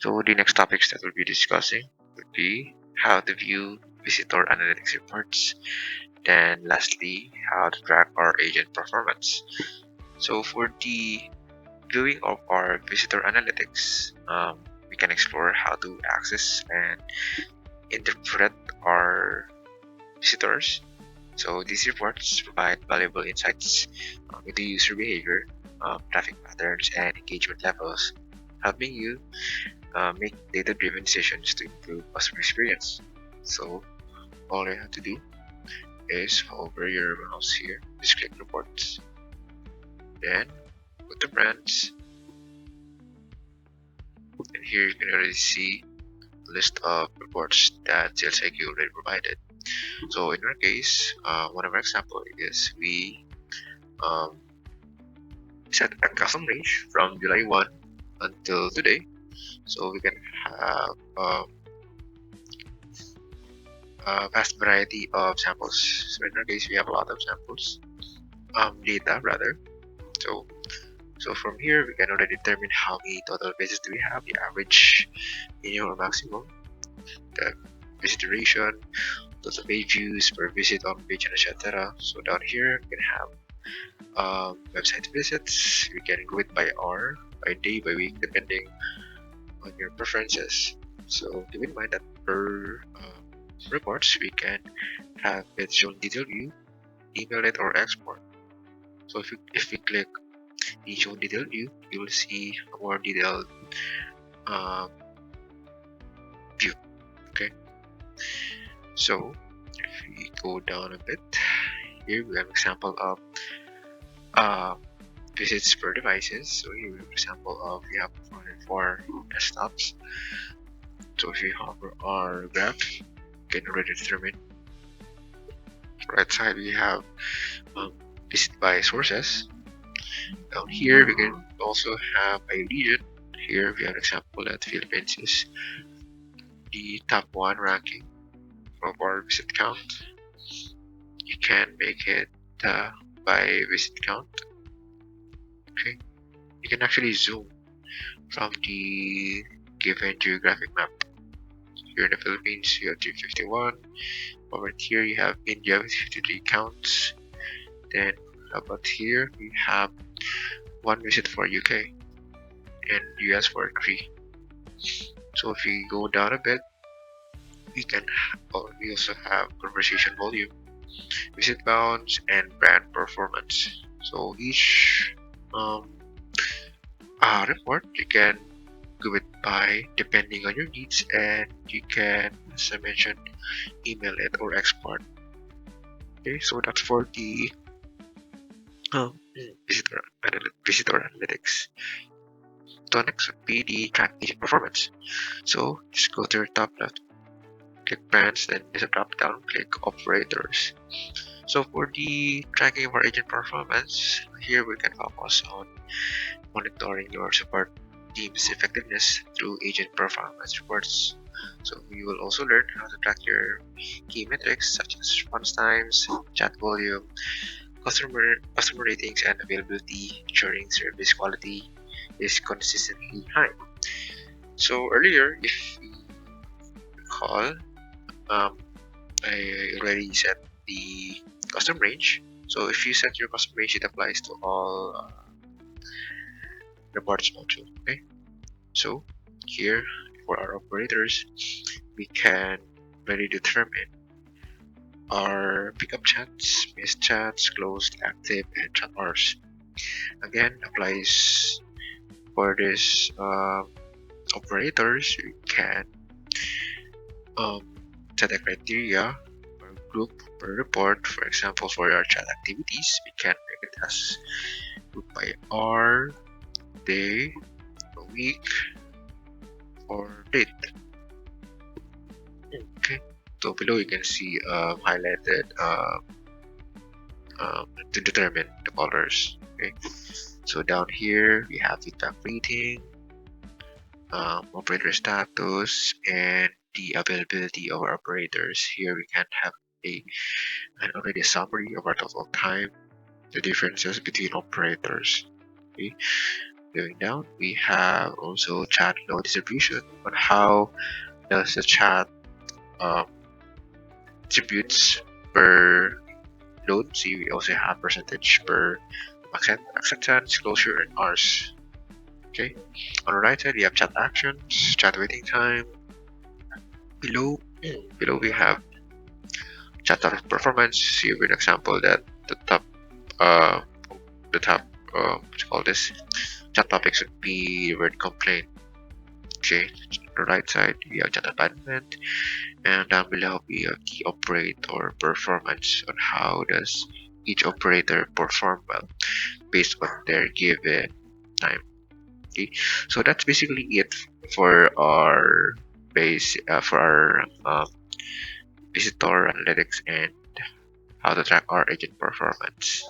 So the next topics that we'll be discussing would be how to view visitor analytics reports. Then lastly, how to track our agent performance. So for the viewing of our visitor analytics, we can explore how to access and interpret our visitors. So these reports provide valuable insights into user behavior, traffic patterns, and engagement levels, helping you make data-driven decisions to improve customer experience. So all you have to do is hover your mouse here, just click reports, then go to brands, and here you can already see a list of reports that SalesIQ already provided. So in our case, one of our example is we um, set a custom range from July 1 until today, so we can have a vast variety of samples. So in our case, we have a lot of samples, data rather. So from here, we can already determine how many total visits do we have, the average, minimum or maximum, the visit duration, total page views per visit on page, and etc. So down here, we can have website visits. We can go it by hour, by day, by week, depending on your preferences. So keep in mind that per reports, we can have it shown detailed view, email it, or export. So if we click the show detailed view, you will see a more detailed view. Okay, so if we go down a bit, here we have an example of visits per devices. So here we have an example of we have 404 desktops. So if we hover our graph, you can already determine. Right side we have visit by sources. Down here we can also have a region. Here we have an example that Philippines is the top 1 ranking of our visit count. You can make it by visit count. Okay, you can actually zoom from the given geographic map. Here in the Philippines, you have 351. Over here, you have India with 53 counts. Then, how about here? We have 1 visit for UK and US for 3. So if we go down a bit, we also have conversation volume, visit bounds, and brand performance. So each report you can do it by depending on your needs, and you can, as I mentioned, email it or export. Okay, so that's for the visitor analytics. So next would be the track agent performance. So just go to your top left, click brands, then there's a drop down, click operators. So for the tracking of our agent performance, here we can focus on monitoring your support team's effectiveness through agent performance reports. So you will also learn how to track your key metrics such as response times, chat volume, customer ratings, and availability, ensuring service quality is consistently high. So earlier, if you recall, I already set the custom range. So if you set your custom range, it applies to all reports module. Okay. So here for our operators, we can already determine our pickup chats, missed chats, closed, active, and chat hours. Again, applies for this operators. You can set a criteria or group per report. For example, for our chat activities, we can make it as group by hour, day, a week, or date. Okay, so below you can see highlighted to determine the colors. Okay, so down here we have feedback rating, operator status, and the availability of our operators. Here we can have already a summary of our total time, the differences between operators. Okay, Moving down, we have also chat load distribution on how does the chat um, distributes per load. See, we also have percentage per acceptance, closure, and hours. Okay. On the right side, we have chat actions, chat waiting time. Below we have chat topic performance. See with example that the top uh what you call this chat topic should be the word complaint. Okay. On the right side, we have chat abandonment, and down below we have key operator performance on how does each operator perform well based on their given time. Okay, so that's basically it for our visitor analytics and how to track our agent performance.